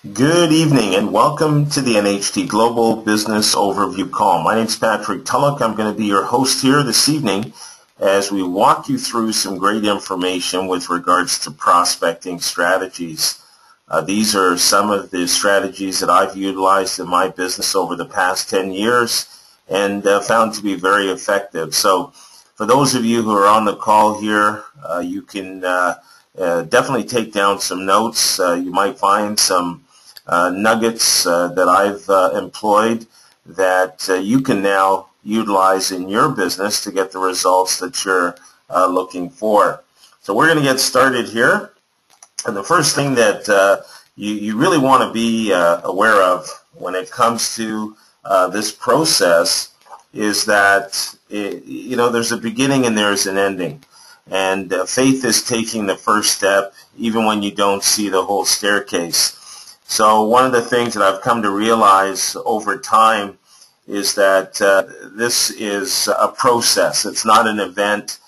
Good evening and welcome to the NHT Global Business Overview Call. My name is Patrick Tulloch. I'm going to be your host here this evening as we walk you through some great information with regards to prospecting strategies. These are some of the strategies that I've utilized in my business over the past 10 years and found to be very effective. So for those of you who are on the call here, you can definitely take down some notes. You might find some nuggets that I've employed that you can now utilize in your business to get the results that you're looking for. So we're going to get started here. And the first thing that you really want to be aware of when it comes to this process is that there's a beginning and there's an ending. And faith is taking the first step even when you don't see the whole staircase. So one of the things that I've come to realize over time is that this is a process. It's not an event.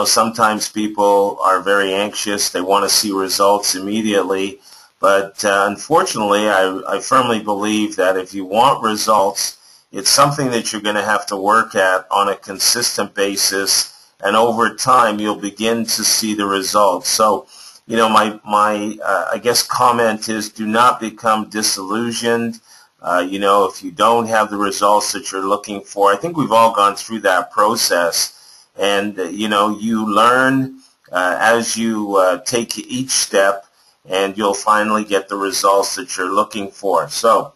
Sometimes people are very anxious. They want to see results immediately. But unfortunately, I firmly believe that if you want results, it's something that you're going to have to work at on a consistent basis. And over time, you'll begin to see the results. So my I guess comment is do not become disillusioned. If you don't have the results that you're looking for, I think we've all gone through that process. And, you learn as you take each step, and you'll finally get the results that you're looking for. So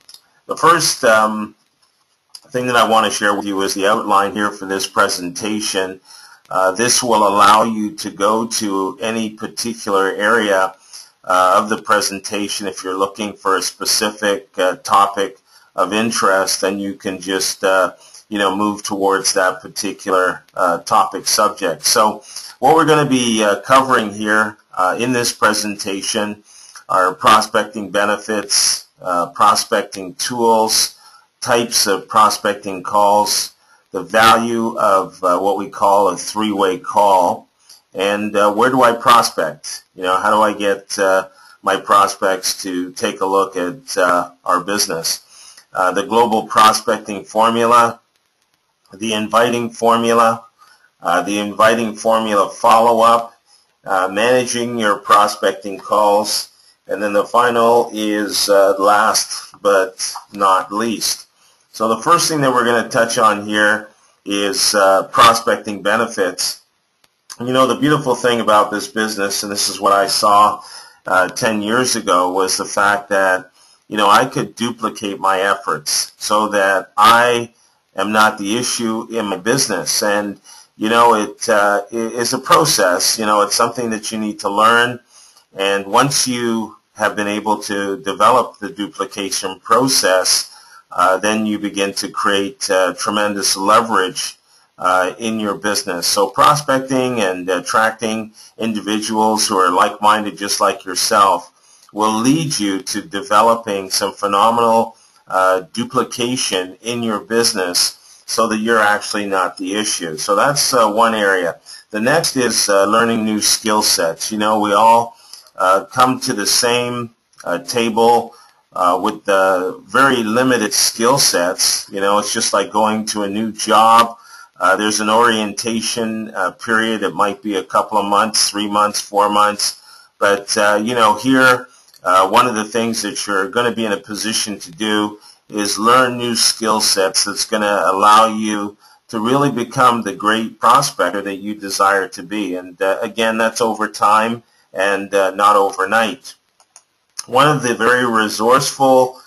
the first thing that I want to share with you is the outline here for this presentation. This will allow you to go to any particular area of the presentation. If you're looking for a specific topic of interest, then you can just move towards that particular topic subject. So what we're going to be covering here in this presentation are prospecting benefits, prospecting tools, types of prospecting calls, the value of what we call a three-way call, and where do I prospect? How do I get my prospects to take a look at our business? The global prospecting formula, the inviting formula follow-up, managing your prospecting calls, and then the final is last but not least. So the first thing that we're going to touch on here is prospecting benefits. The beautiful thing about this business, and this is what I saw 10 years ago, was the fact that, I could duplicate my efforts so that I am not the issue in my business. And, it is a process. It's something that you need to learn. And once you have been able to develop the duplication process, then you begin to create tremendous leverage in your business. So prospecting and attracting individuals who are like-minded just like yourself will lead you to developing some phenomenal duplication in your business so that you're actually not the issue. So that's one area. The next is learning new skill sets. We all come to the same table with very limited skill sets. It's just like going to a new job. There's an orientation period. It might be a couple of months, 3 months, 4 months. But, here, one of the things that you're going to be in a position to do is learn new skill sets that's going to allow you to really become the great prospector that you desire to be. And, again, that's over time and not overnight. One of the very resourceful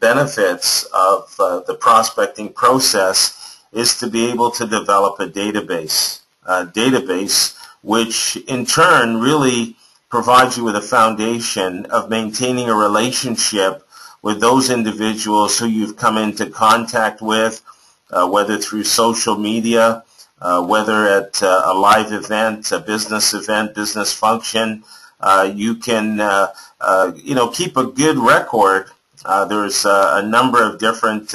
benefits of the prospecting process is to be able to develop a database which in turn really provides you with a foundation of maintaining a relationship with those individuals who you've come into contact with, whether through social media, whether at a live event, a business event, business function. You can keep a good record. There's a number of different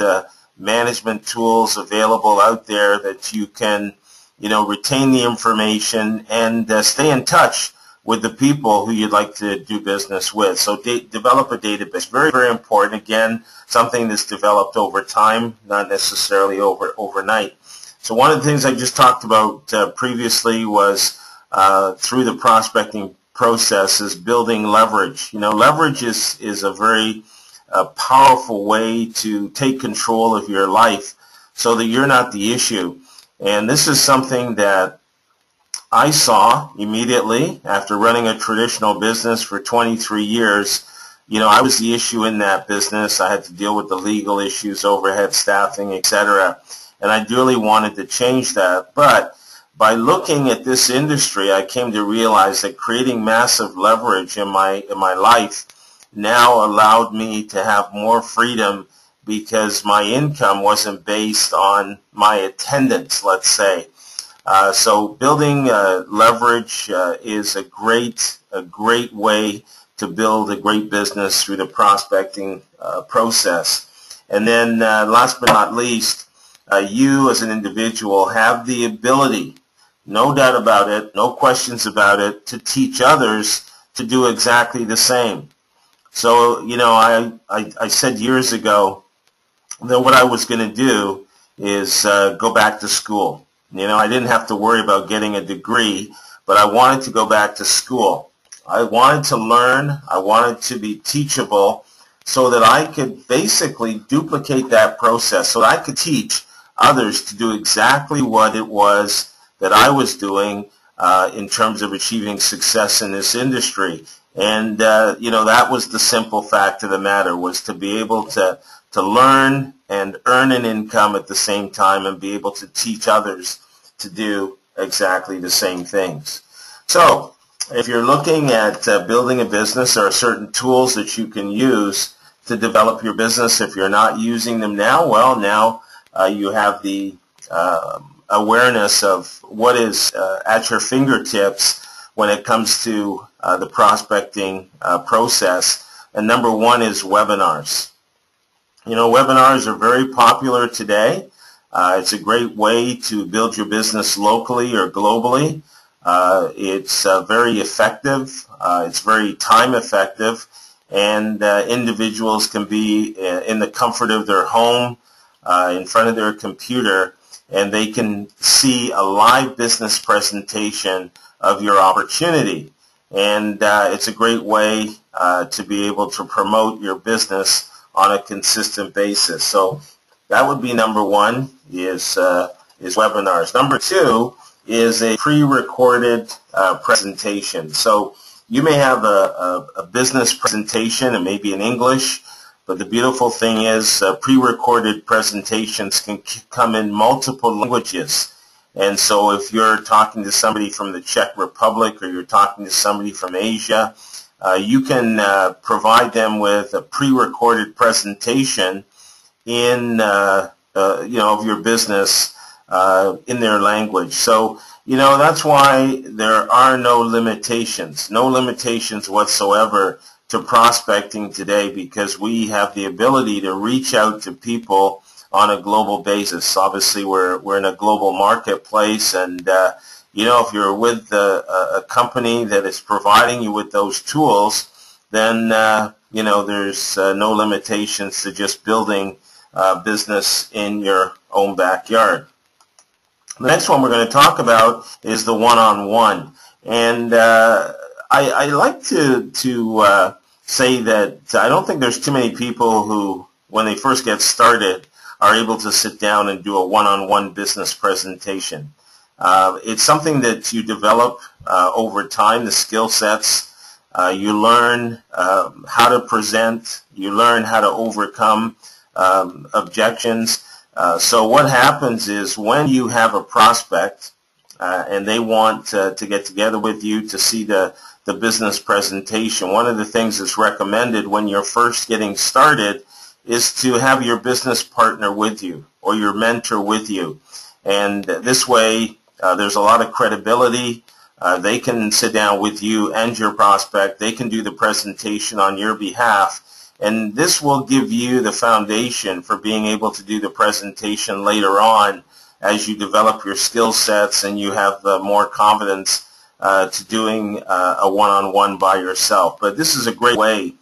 management tools available out there that you can, retain the information and stay in touch with the people who you'd like to do business with. So develop a database. Very, very important. Again, something that's developed over time, not necessarily overnight. So one of the things I just talked about previously was through the prospecting process is building leverage. You know, leverage is a very powerful way to take control of your life so that you're not the issue. And this is something that I saw immediately after running a traditional business for 23 years. You know, I was the issue in that business. I had to deal with the legal issues, overhead staffing, etc. And I really wanted to change that. But by looking at this industry, I came to realize that creating massive leverage in my life now allowed me to have more freedom because my income wasn't based on my attendance, let's say. So building leverage is a great way to build a great business through the prospecting process. And then last but not least, you as an individual have the ability, no doubt about it, no questions about it, to teach others to do exactly the same. So, you know, I said years ago that what I was going to do is go back to school. You know, I didn't have to worry about getting a degree, but I wanted to go back to school. I wanted to learn. I wanted to be teachable so that I could basically duplicate that process, so that I could teach others to do exactly what it was that I was doing in terms of achieving success in this industry. And, you know, that was the simple fact of the matter, was to be able to learn and earn an income at the same time and be able to teach others to do exactly the same things. So if you're looking at building a business, there are certain tools that you can use to develop your business. If you're not using them now, well, now you have the awareness of what is at your fingertips when it comes to the prospecting process. And number one is webinars. You know, webinars are very popular today. It's a great way to build your business locally or globally. It's very effective. It's very time effective. And individuals can be in the comfort of their home, in front of their computer, and they can see a live business presentation of your opportunity. And it's a great way to be able to promote your business on a consistent basis. So that would be number one, is webinars. Number two is a pre-recorded presentation. So you may have a business presentation, it may be in English, but the beautiful thing is pre-recorded presentations can come in multiple languages. And so if you're talking to somebody from the Czech Republic or you're talking to somebody from Asia, you can provide them with a pre-recorded presentation in you know, of your business in their language. So, you know, that's why there are no limitations whatsoever to prospecting today, because we have the ability to reach out to people on a global basis. Obviously, we're in a global marketplace, and you know, if you're with a company that is providing you with those tools, then you know, there's no limitations to just building business in your own backyard. The next one we're going to talk about is the one-on-one, and I like to say that I don't think there's too many people who, when they first get started, are able to sit down and do a one-on-one business presentation. It's something that you develop over time, the skill sets. You learn how to present. You learn how to overcome objections. So what happens is, when you have a prospect and they want to get together with you to see the business presentation, one of the things that's recommended when you're first getting started is to have your business partner with you or your mentor with you. And this way, there's a lot of credibility. They can sit down with you and your prospect. They can do the presentation on your behalf. And this will give you the foundation for being able to do the presentation later on as you develop your skill sets and you have more confidence to doing a one-on-one by yourself. But this is a great way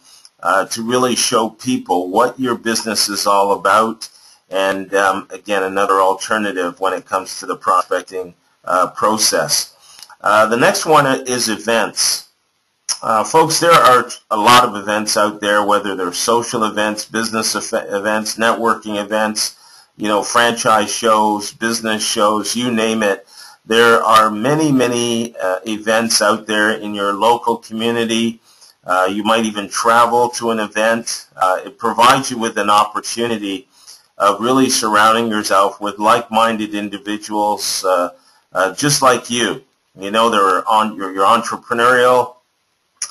to really show people what your business is all about, and again, another alternative when it comes to the prospecting process. The next one is events. Folks, there are a lot of events out there, whether they're social events, business events, networking events, franchise shows, business shows, you name it. There are many, many events out there in your local community. You might even travel to an event. It provides you with an opportunity of really surrounding yourself with like-minded individuals just like you. You're entrepreneurial,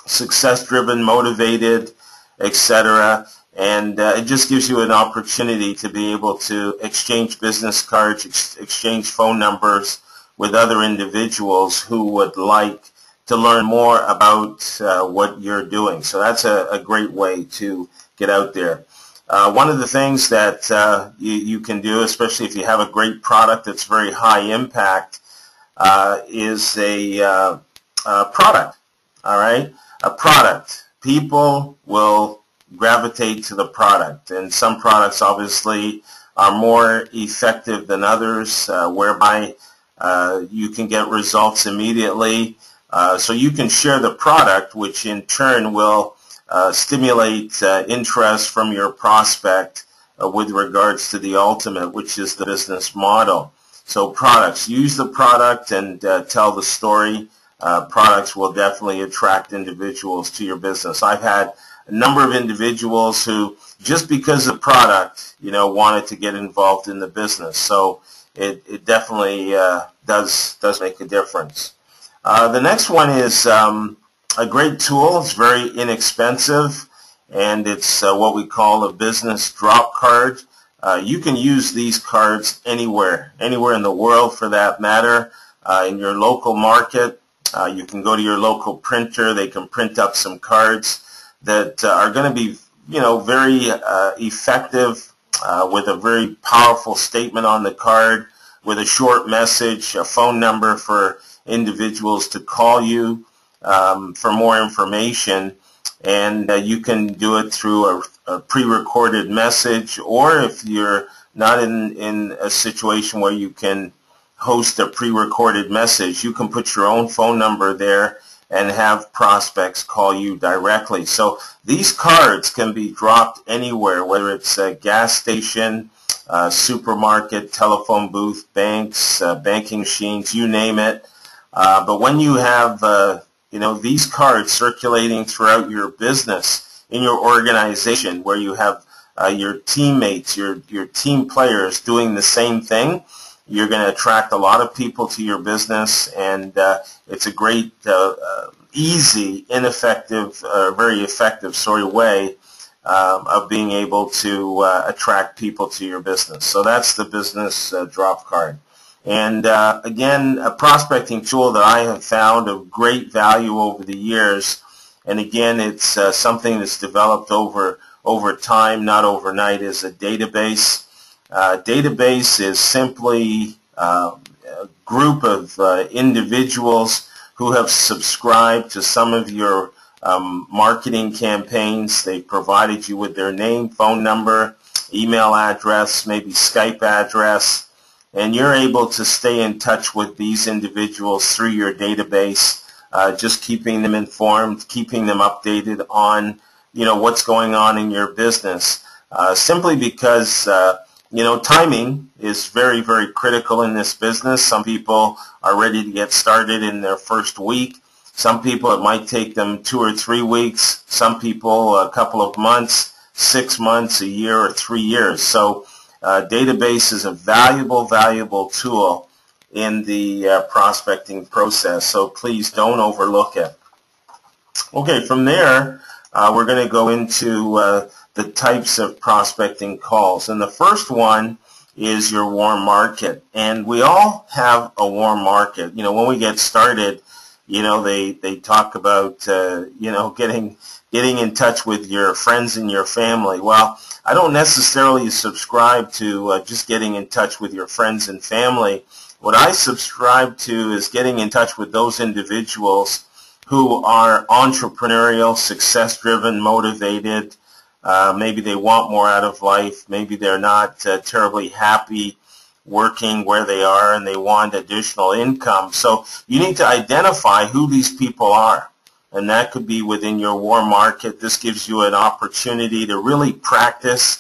success-driven, motivated, etc. And it just gives you an opportunity to be able to exchange business cards, exchange phone numbers with other individuals who would like to learn more about what you're doing. So that's a great way to get out there. One of the things that you can do, especially if you have a great product that's very high impact, is a product. All right, a product. People will gravitate to the product, and some products obviously are more effective than others, whereby you can get results immediately. So you can share the product, which in turn will stimulate interest from your prospect with regards to the ultimate, which is the business model. So products, use the product and tell the story. Products will definitely attract individuals to your business. I've had a number of individuals who, just because of the product, wanted to get involved in the business. So it definitely does make a difference. The next one is a great tool. It's very inexpensive, and it's what we call a business drop card. You can use these cards anywhere in the world for that matter. In your local market, you can go to your local printer. They can print up some cards that are going to be, very effective with a very powerful statement on the card, with a short message, a phone number for individuals to call you for more information. And you can do it through a pre-recorded message, or if you're not in a situation where you can host a pre-recorded message, you can put your own phone number there and have prospects call you directly. So these cards can be dropped anywhere, whether it's a gas station, supermarket, telephone booth, banks, banking machines, you name it. But when you have these cards circulating throughout your business, in your organization, where you have your teammates, your team players doing the same thing, you're going to attract a lot of people to your business, and it's a great, easy, very effective way of being able to attract people to your business. So that's the business drop card. And again, a prospecting tool that I have found of great value over the years. And again, it's something that's developed over time, not overnight, is a database. Database is simply a group of individuals who have subscribed to some of your marketing campaigns. They've provided you with their name, phone number, email address, maybe Skype address, and you're able to stay in touch with these individuals through your database, just keeping them informed, keeping them updated on what's going on in your business, simply because timing is very, very critical in this business. Some people are ready to get started in their first week. Some people, it might take them 2 or 3 weeks. Some people, a couple of months, 6 months, a year, or 3 years. So database is a valuable tool in the prospecting process. So please don't overlook it. Okay, from there, we're going to go into the types of prospecting calls. And the first one is your warm market. And we all have a warm market. When we get started, they talk about, getting in touch with your friends and your family. Well, I don't necessarily subscribe to just getting in touch with your friends and family. What I subscribe to is getting in touch with those individuals who are entrepreneurial, success-driven, motivated. Maybe they want more out of life. Maybe they're not terribly happy working where they are and they want additional income. So you need to identify who these people are. And that could be within your warm market. This gives you an opportunity to really practice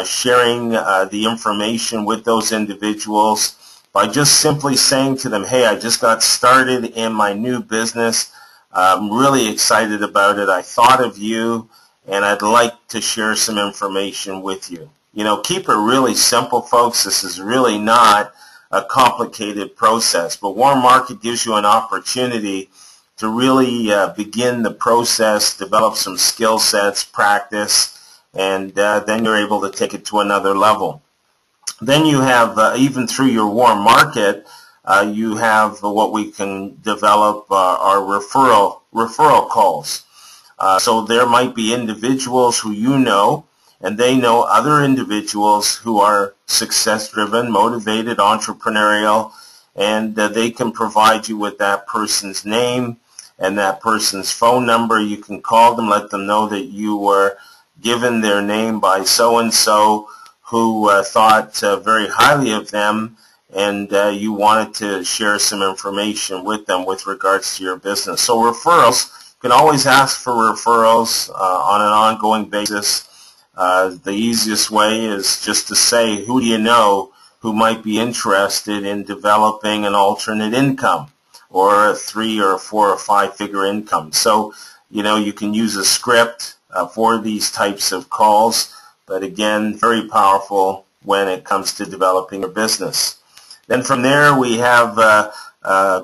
sharing the information with those individuals by just simply saying to them, hey, I just got started in my new business. I'm really excited about it. I thought of you, and I'd like to share some information with you. You know, keep it really simple, folks. This is really not a complicated process. But warm market gives you an opportunity to really begin the process, develop some skill sets, practice, and then you're able to take it to another level. Then you have, even through your warm market, you have what we can develop are referral calls. So there might be individuals who you know, and they know other individuals who are success-driven, motivated, entrepreneurial, and they can provide you with that person's name and that person's phone number. You can call them, let them know that you were given their name by so-and-so who thought very highly of them, and you wanted to share some information with them with regards to your business. So referrals, you can always ask for referrals on an ongoing basis. The easiest way is just to say, who do you know who might be interested in developing an alternate income or a 3 or 4 or 5 figure income? So, you know, you can use a script for these types of calls, but again, very powerful when it comes to developing your business. Then from there we have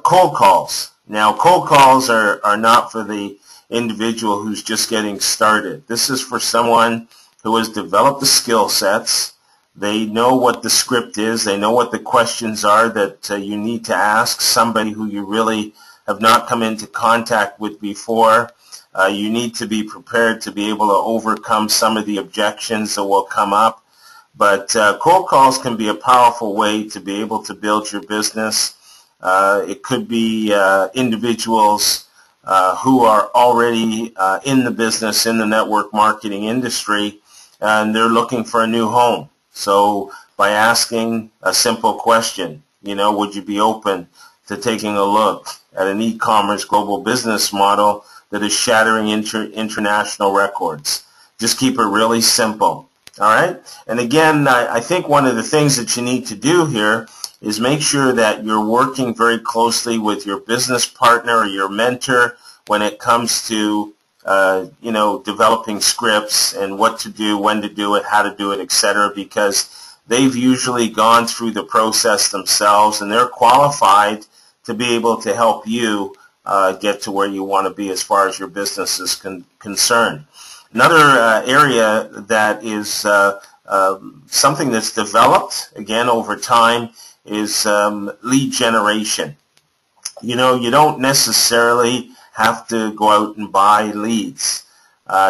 cold calls. Now, cold calls are not for the individual who's just getting started. This is for someone who has developed the skill sets. They know what the script is. They know what the questions are that you need to ask somebody who you really have not come into contact with before. You need to be prepared to be able to overcome some of the objections that will come up. But cold calls can be a powerful way to be able to build your business. It could be individuals who are already in the business, in the network marketing industry, and they're looking for a new home. So by asking a simple question, you know, would you be open to taking a look at an e-commerce global business model that is shattering international records? Just keep it really simple. All right? And again, I think one of the things that you need to do here is make sure that you're working very closely with your business partner or your mentor when it comes to you know, developing scripts and what to do, when to do it, how to do it, etc., because they've usually gone through the process themselves and they're qualified to be able to help you get to where you want to be as far as your business is concerned. Another area that is something that's developed, again, over time is lead generation. You know, you don't necessarily have to go out and buy leads.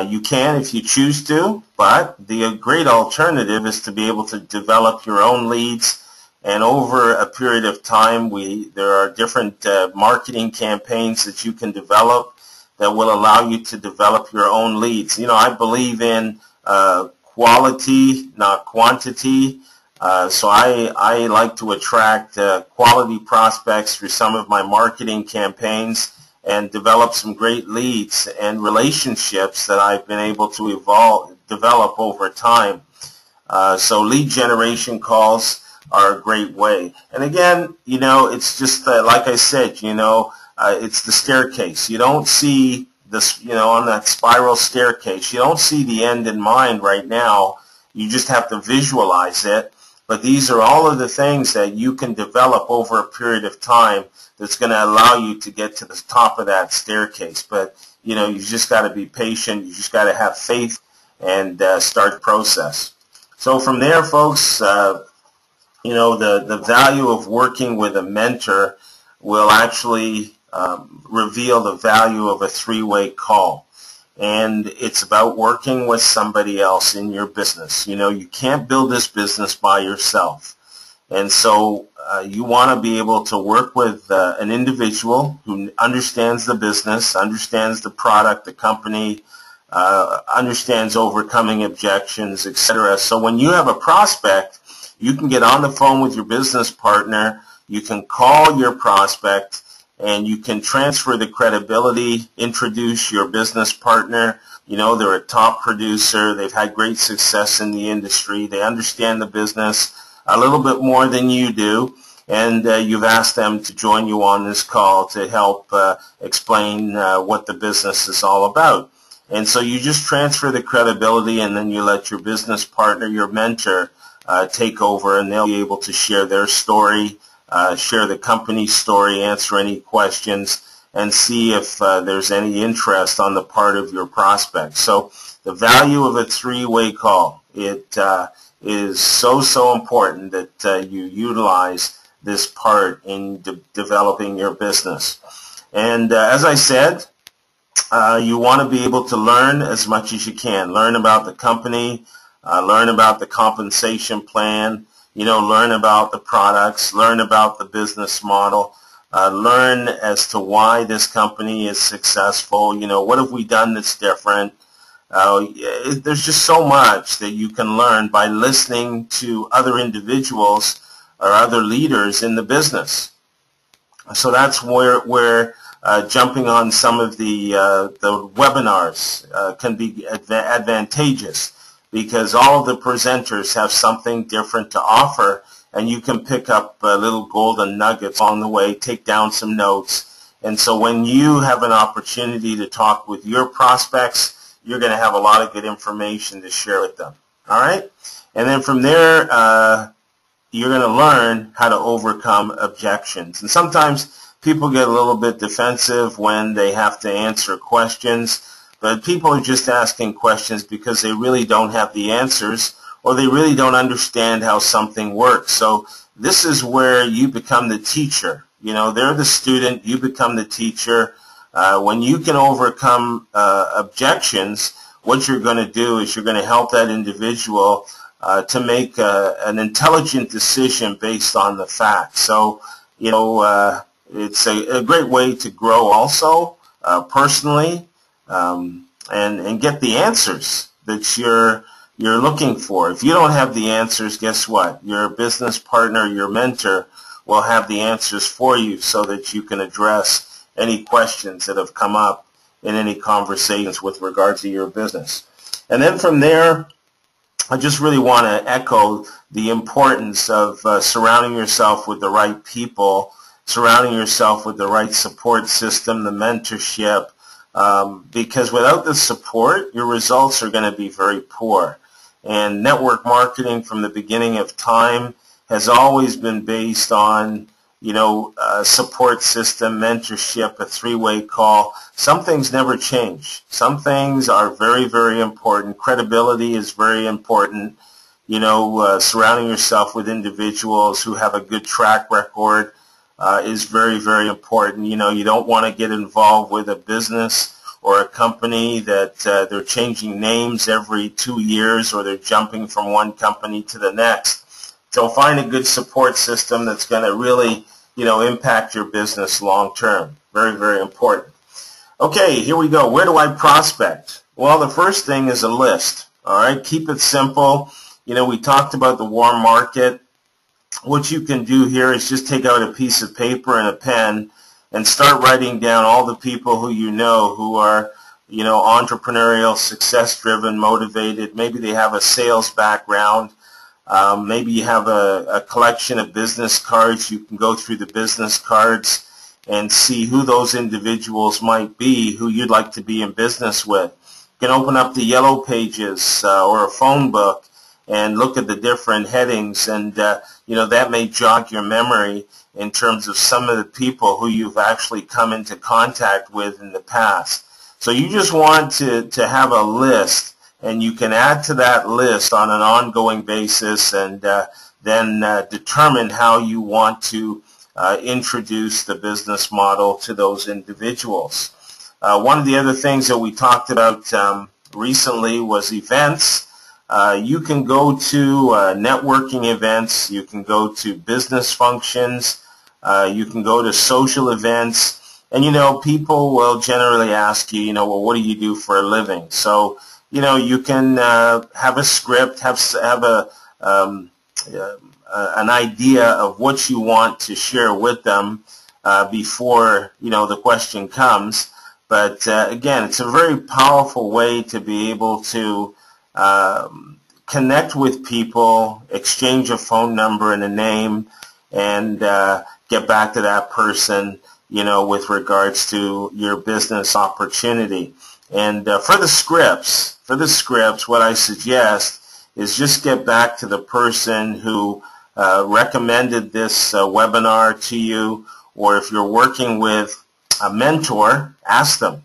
You can if you choose to, but the great alternative is to be able to develop your own leads. And over a period of time, there are different marketing campaigns that you can develop that will allow you to develop your own leads. You know, I believe in quality, not quantity. So I like to attract quality prospects through some of my marketing campaigns and develop some great leads and relationships that I've been able to develop over time. So lead generation calls are a great way. And again, you know, it's just like I said, you know, it's the staircase. You don't see this, you know, on that spiral staircase. You don't see the end in mind right now. You just have to visualize it. But these are all of the things that you can develop over a period of time that's going to allow you to get to the top of that staircase. But, you know, you just got to be patient. You just got to have faith and start the process. So from there, folks, you know, the value of working with a mentor will actually reveal the value of a three-way call. And it's about working with somebody else in your business. You know, you can't build this business by yourself. And so you want to be able to work with an individual who understands the business, understands the product, the company, understands overcoming objections, etc. So when you have a prospect, you can get on the phone with your business partner, you can call your prospect, and you can transfer the credibility, introduce your business partner. You know, they're a top producer, they've had great success in the industry, they understand the business a little bit more than you do, and you've asked them to join you on this call to help explain what the business is all about. And so you just transfer the credibility, and then you let your business partner, your mentor, take over, and they'll be able to share their story, share the company's story, answer any questions, and see if there's any interest on the part of your prospect. So the value of a three-way call, it is so important that you utilize this part in developing your business. And as I said, you want to be able to learn as much as you can. Learn about the company, learn about the compensation plan, learn about the products, learn about the business model, learn as to why this company is successful. What have we done that's different? There's just so much that you can learn by listening to other individuals or other leaders in the business. So that's where jumping on some of the webinars can be advantageous, because all of the presenters have something different to offer, and you can pick up little golden nuggets along the way, take down some notes. And so when you have an opportunity to talk with your prospects, you're going to have a lot of good information to share with them. All right? And then from there, you're going to learn how to overcome objections. And sometimes people get a little bit defensive when they have to answer questions, but people are just asking questions because they really don't have the answers, or they really don't understand how something works. So this is where you become the teacher. They're the student, you become the teacher. When you can overcome objections, what you're going to do is you're going to help that individual to make an intelligent decision based on the facts. So, it's a great way to grow also personally, and get the answers that you're looking for. If you don't have the answers, guess what? Your business partner, your mentor, will have the answers for you, so that you can address any questions that have come up in any conversations with regard to your business. And then from there, I just really want to echo the importance of surrounding yourself with the right people, surrounding yourself with the right support system, the mentorship, because without the support, your results are going to be very poor. And network marketing from the beginning of time has always been based on, support system, mentorship, a three-way call. Some things never change. Some things are very, very important. Credibility is very important. Surrounding yourself with individuals who have a good track record is very, very important. You don't want to get involved with a business or a company that they're changing names every 2 years, or they're jumping from one company to the next. So find a good support system that's going to really, impact your business long term. Very, very important. Okay, here we go. Where do I prospect? Well, the first thing is a list. All right, keep it simple. We talked about the warm market. What you can do here is just take out a piece of paper and a pen and start writing down all the people who are, entrepreneurial, success-driven, motivated. Maybe they have a sales background. Maybe you have a collection of business cards. You can go through the business cards and see who those individuals might be who you'd like to be in business with. You can open up the yellow pages or a phone book and look at the different headings, and that may jog your memory in terms of some of the people who you've actually come into contact with in the past. So you just want to have a list, and you can add to that list on an ongoing basis, and then determine how you want to introduce the business model to those individuals. One of the other things that we talked about recently was events. You can go to networking events, you can go to business functions, you can go to social events, and people will generally ask you, well, what do you do for a living? So, you can have a script, have an idea of what you want to share with them before the question comes. But again, it's a very powerful way to be able to connect with people, exchange a phone number and a name, and get back to that person, with regards to your business opportunity. And for the scripts, what I suggest is just get back to the person who recommended this webinar to you, or if you're working with a mentor, ask them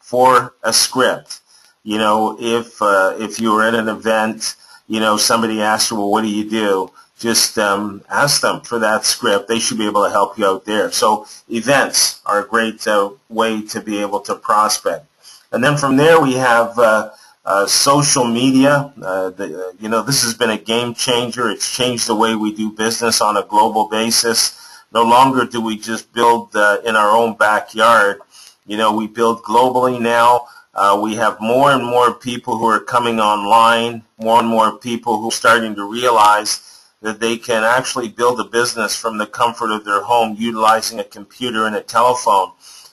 for a script. If you were at an event, somebody asked you, well, what do you do? Just ask them for that script. They should be able to help you out there. So events are a great way to be able to prospect. And then from there we have social media. This has been a game changer. It's changed the way we do business on a global basis. No longer do we just build in our own backyard. We build globally now. We have more and more people who are coming online, more and more people who are starting to realize that they can actually build a business from the comfort of their home utilizing a computer and a telephone.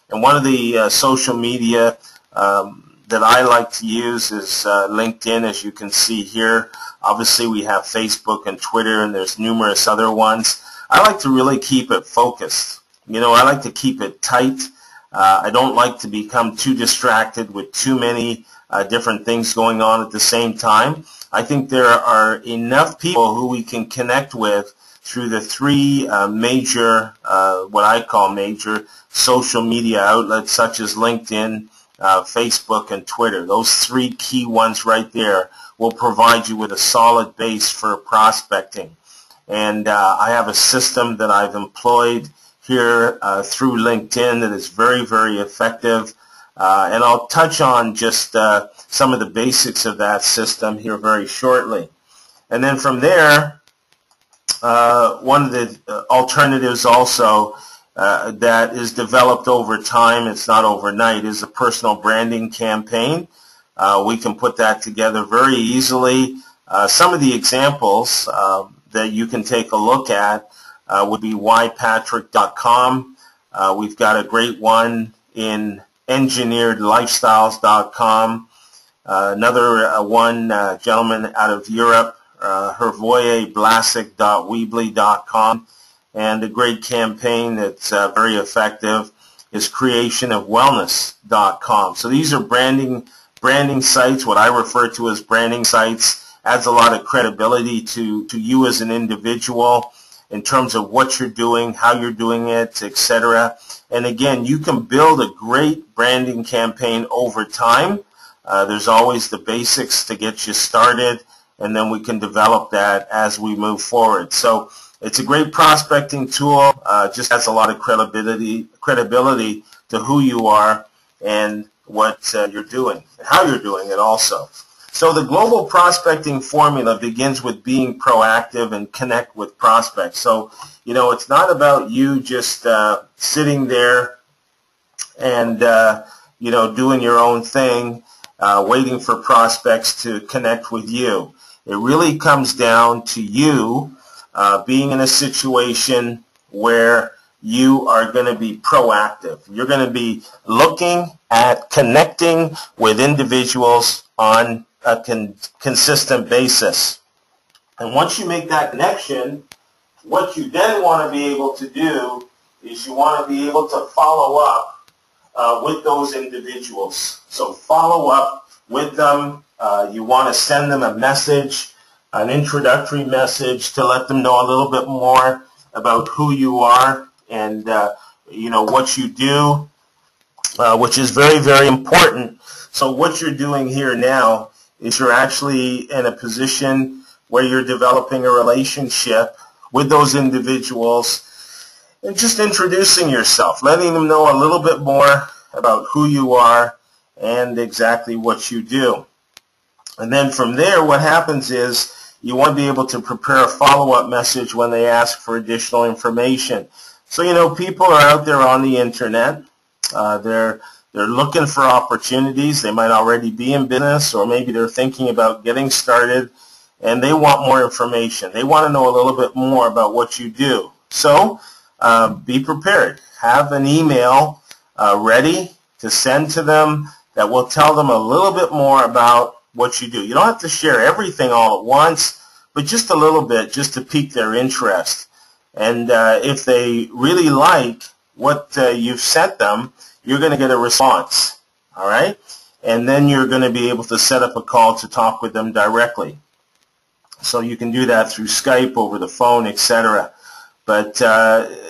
And one of the social media that I like to use is LinkedIn, as you can see here. Obviously, we have Facebook and Twitter, and there's numerous other ones. I like to really keep it focused. I like to keep it tight. I don't like to become too distracted with too many different things going on at the same time. I think there are enough people who we can connect with through the three major, what I call major, social media outlets such as LinkedIn, Facebook, and Twitter. Those three key ones right there will provide you with a solid base for prospecting. And I have a system that I've employed here through LinkedIn that is very, very effective. And I'll touch on just some of the basics of that system here very shortly. And then from there, one of the alternatives also that is developed over time, it's not overnight, is a personal branding campaign. We can put that together very easily. Some of the examples that you can take a look at would be ypatrick.com. We've got a great one in engineeredlifestyles.com. Another one, gentleman out of Europe, hervoyeblasik.weebly.com. And a great campaign that's very effective is creationofwellness.com. So these are branding sites, what I refer to as branding sites. Adds a lot of credibility to you as an individual in terms of what you're doing, how you're doing it, etc. And again, you can build a great branding campaign over time. There's always the basics to get you started, and then we can develop that as we move forward. So it's a great prospecting tool. Just has a lot of credibility to who you are and what you're doing and how you're doing it also. So the global prospecting formula begins with being proactive and connect with prospects. So, it's not about you just sitting there and, doing your own thing, waiting for prospects to connect with you. It really comes down to you being in a situation where you are going to be proactive. You're going to be looking at connecting with individuals on a consistent basis. And once you make that connection, what you then want to be able to do is you want to be able to follow up with those individuals. So follow up with them. You want to send them a message, an introductory message to let them know a little bit more about who you are and what you do, which is very, very important. So what you're doing here now is you're actually in a position where you're developing a relationship with those individuals and just introducing yourself, letting them know a little bit more about who you are and exactly what you do. And then from there, what happens is you want to be able to prepare a follow-up message when they ask for additional information. So, you know, people are out there on the internet. They're looking for opportunities. They might already be in business, or maybe they're thinking about getting started, and they want more information. They want to know a little bit more about what you do. So be prepared. Have an email ready to send to them that will tell them a little bit more about what you do. You don't have to share everything all at once, but just a little bit, just to pique their interest. And if they really like what you've sent them, you're going to get a response, all right? And then you're going to be able to set up a call to talk with them directly. So you can do that through Skype, over the phone, etc. But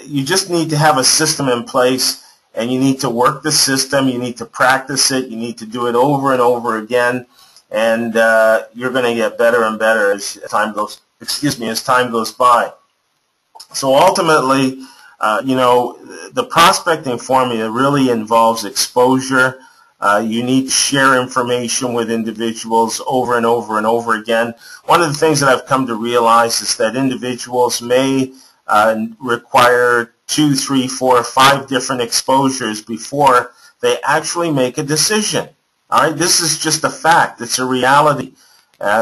you just need to have a system in place, and you need to work the system. You need to practice it. You need to do it over and over again, and you're going to get better and better as time goes. As time goes by. So ultimately, you know, the prospecting formula really involves exposure. You need to share information with individuals over and over and over again. One of the things that I've come to realize is that individuals may require 2, 3, 4, 5 different exposures before they actually make a decision. All right, this is just a fact. It's a reality.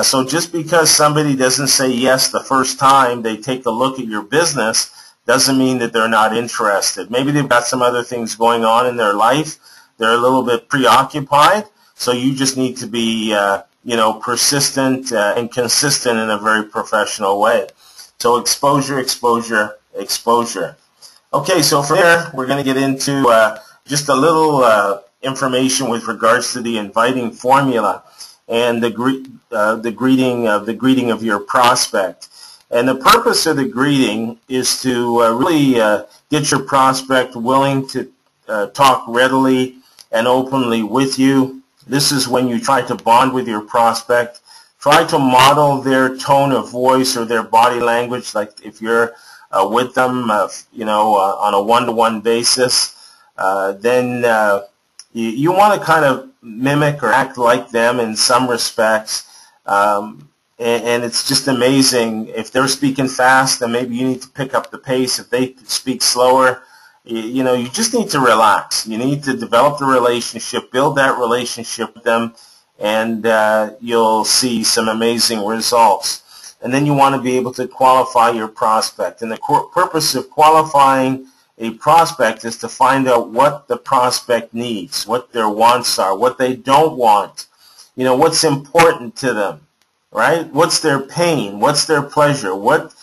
So just because somebody doesn't say yes the first time they take a look at your business doesn't mean that they're not interested. Maybe they've got some other things going on in their life. They're a little bit preoccupied. So you just need to be, you know, persistent and consistent in a very professional way. So exposure, exposure, exposure. Okay, so from there we're going to get into just a little information with regards to the inviting formula and the greeting of your prospect. And the purpose of the greeting is to really get your prospect willing to talk readily and openly with you. This is when you try to bond with your prospect. Try to model their tone of voice or their body language, like if you're with them, you know, on a one-to-one basis. Then you want to kind of mimic or act like them in some respects. And it's just amazing. If they're speaking fast, then maybe you need to pick up the pace. If they speak slower, you know, you just need to relax. You need to develop the relationship, build that relationship with them, and you'll see some amazing results. And then you want to be able to qualify your prospect. And the purpose of qualifying a prospect is to find out what the prospect needs, what their wants are, what they don't want, you know, what's important to them, right? What's their pain? What's their pleasure? What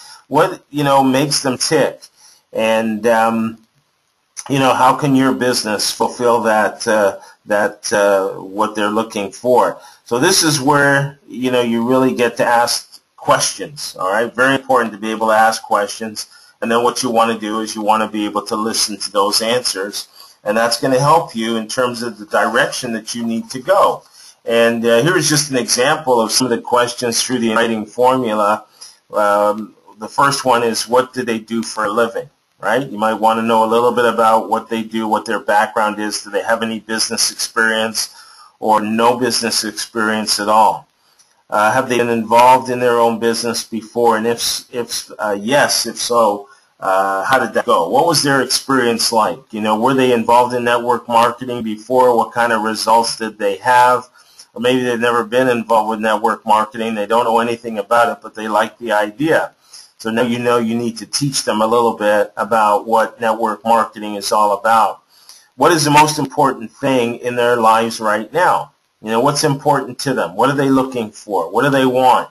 you know, makes them tick? And you know, how can your business fulfill that what they're looking for? So this is where, you know, you really get to ask questions. All right, very important to be able to ask questions. And then what you want to do is you want to be able to listen to those answers, and that's going to help you in terms of the direction that you need to go. And here's just an example of some of the questions through the inviting formula. The first one is, what do they do for a living? Right? You might want to know a little bit about what they do, what their background is. Do they have any business experience or no business experience at all? Have they been involved in their own business before? And if yes, if so, how did that go? What was their experience like? You know, were they involved in network marketing before? What kind of results did they have? Or maybe they've never been involved with network marketing. They don't know anything about it, but they like the idea. So now you know you need to teach them a little bit about what network marketing is all about. What is the most important thing in their lives right now? You know, what's important to them? What are they looking for? What do they want?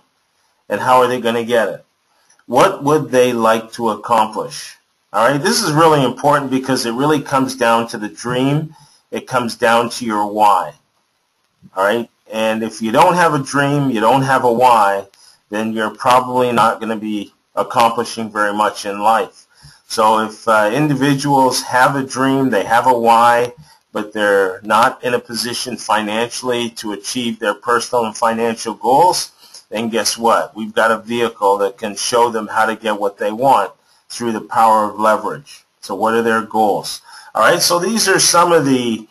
And how are they going to get it? What would they like to accomplish? All right, this is really important because it really comes down to the dream. It comes down to your why. All right, and if you don't have a dream, you don't have a why, then you're probably not going to be accomplishing very much in life. So if individuals have a dream, they have a why, but they're not in a position financially to achieve their personal and financial goals, then guess what? We've got a vehicle that can show them how to get what they want through the power of leverage. So what are their goals? All right, so these are some of the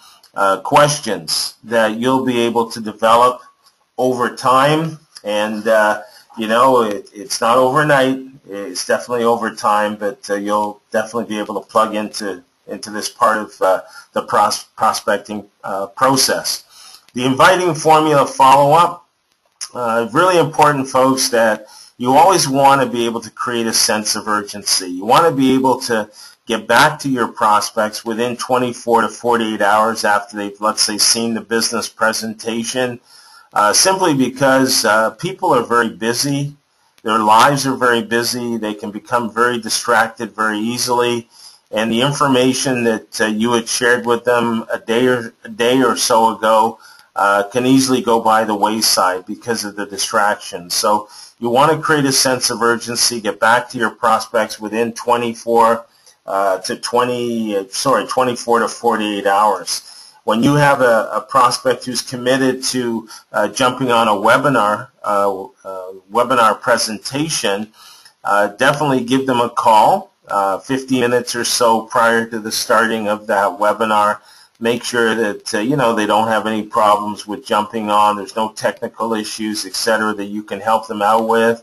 questions that you'll be able to develop over time, and it's not overnight. It's definitely over time, but you'll definitely be able to plug into this part of the prospecting process. The inviting formula follow-up, really important, folks, that you always want to be able to create a sense of urgency. You want to be able to get back to your prospects within 24 to 48 hours after they've, let's say, seen the business presentation, simply because people are very busy. Their lives are very busy. They can become very distracted very easily. And the information that you had shared with them a day or so ago can easily go by the wayside because of the distraction. So you want to create a sense of urgency, get back to your prospects within 24 to 48 hours. When you have a prospect who's committed to jumping on a webinar presentation, definitely give them a call 50 minutes or so prior to the starting of that webinar. Make sure that they don't have any problems with jumping on. There's no technical issues, etc., that you can help them out with,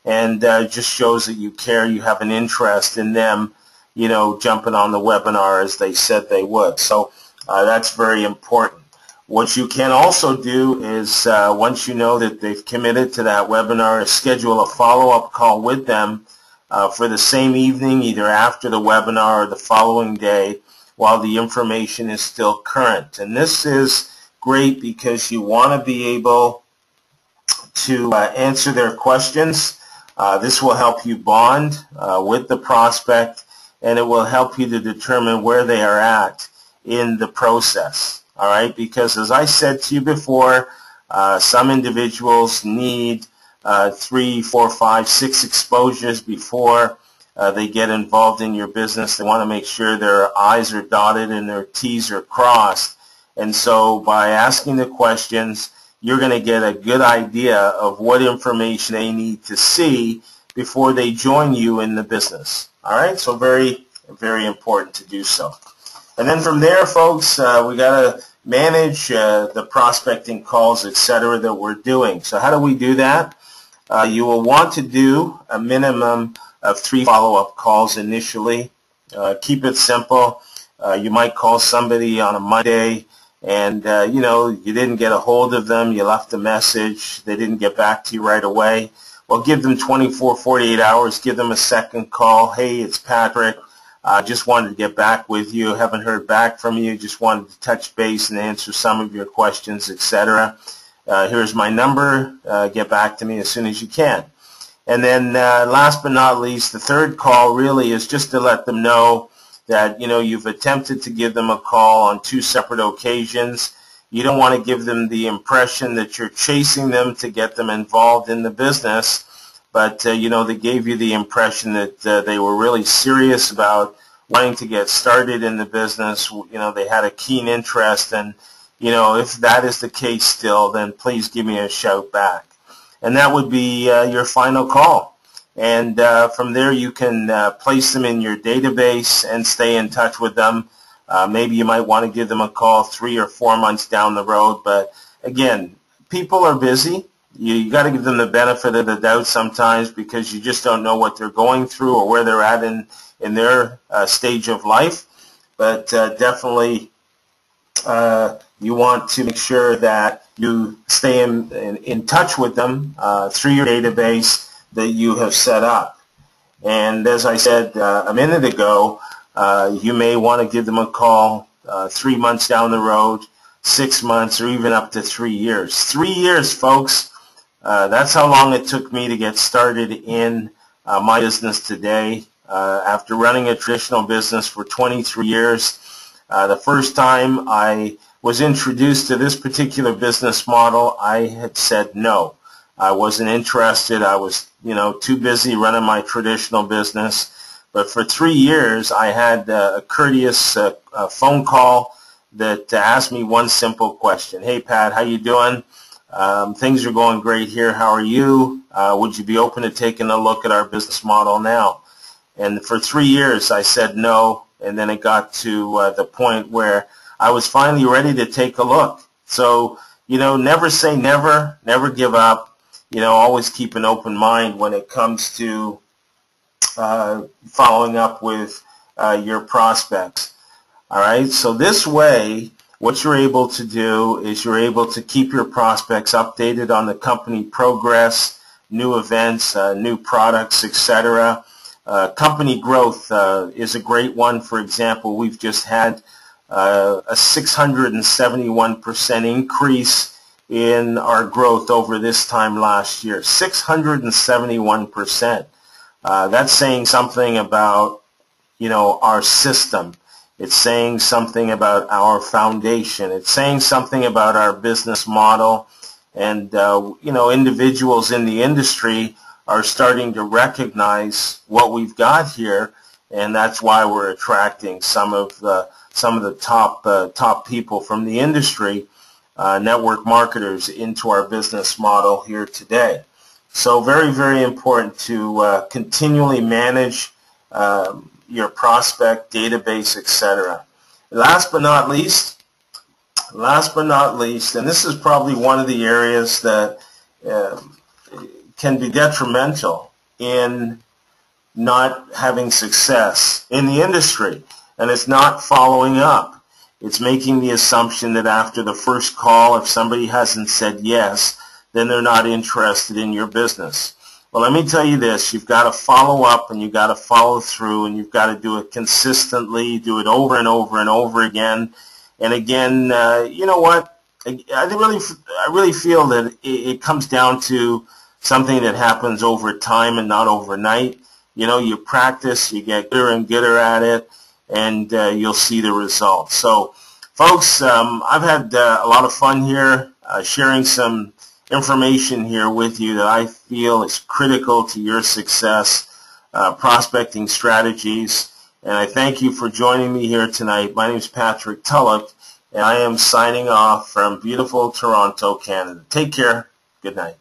and it just shows that you care, you have an interest in them, jumping on the webinar as they said they would. So that's very important. What you can also do is, once you know that they've committed to that webinar, is schedule a follow-up call with them for the same evening, either after the webinar or the following day, while the information is still current. And this is great because you want to be able to answer their questions. This will help you bond with the prospect, and it will help you to determine where they are at in the process. All right, because as I said to you before, some individuals need 3, 4, 5, 6 exposures before they get involved in your business. They want to make sure their I's are dotted and their T's are crossed. And so by asking the questions, you're going to get a good idea of what information they need to see before they join you in the business. All right, so very, very important to do so. And then from there, folks, we got to manage the prospecting calls, etc., that we're doing. So how do we do that? You will want to do a minimum of 3 follow-up calls initially. Keep it simple. You might call somebody on a Monday and you didn't get a hold of them, you left a message, they didn't get back to you right away. Well, give them 24, 48 hours, give them a second call. Hey, it's Patrick. Just wanted to get back with you. Haven't heard back from you. Just wanted to touch base and answer some of your questions, etc. Here's my number. Get back to me as soon as you can. And then last but not least, the third call really is just to let them know that you've attempted to give them a call on 2 separate occasions. You don't want to give them the impression that you're chasing them to get them involved in the business, but they gave you the impression that they were really serious about wanting to get started in the business. They had a keen interest, and if that is the case still, then please give me a shout back. And that would be your final call. And from there you can place them in your database and stay in touch with them. Maybe you might want to give them a call 3 or 4 months down the road, but again, people are busy. You got to give them the benefit of the doubt sometimes, because you just don't know what they're going through or where they're at in their stage of life. But definitely you want to make sure that you stay in touch with them through your database that you have set up. And as I said a minute ago, you may want to give them a call 3 months down the road, 6 months, or even up to 3 years. 3 years, folks. That's how long it took me to get started in my business today. After running a traditional business for 23 years, the first time I was introduced to this particular business model, I had said no. I wasn't interested. I was, too busy running my traditional business. But for 3 years, I had a courteous phone call that asked me one simple question. Hey, Pat, how you doing? Things are going great here. How are you? Would you be open to taking a look at our business model now? And for 3 years, I said no. And then it got to the point where I was finally ready to take a look. So, never say never, never give up. Always keep an open mind when it comes to following up with your prospects. All right, so this way, what you're able to do is you're able to keep your prospects updated on the company progress, new events, new products, etc. Company growth is a great one. For example, we've just had a 671% increase in our growth over this time last year. 671%. That's saying something about, our system. It's saying something about our foundation. It's saying something about our business model. And, individuals in the industry are starting to recognize what we've got here, and that's why we're attracting some of the top people from the industry, network marketers, into our business model here today. So very, very important to continually manage your prospect database, etc. Last but not least, and this is probably one of the areas that can be detrimental in not having success in the industry, and it's not following up. It's making the assumption that after the first call, if somebody hasn't said yes, then they're not interested in your business. Well, let me tell you this, you've got to follow up, and you've got to follow through, and you've got to do it consistently, do it over and over and over again. And again, you know what, I really feel that it comes down to something that happens over time and not overnight. You practice, you get gooder and gooder at it, and you'll see the results. So, folks, I've had a lot of fun here sharing some information here with you that I feel is critical to your success, prospecting strategies. And I thank you for joining me here tonight. My name is Patrick Tulloch, and I am signing off from beautiful Toronto, Canada. Take care. Good night.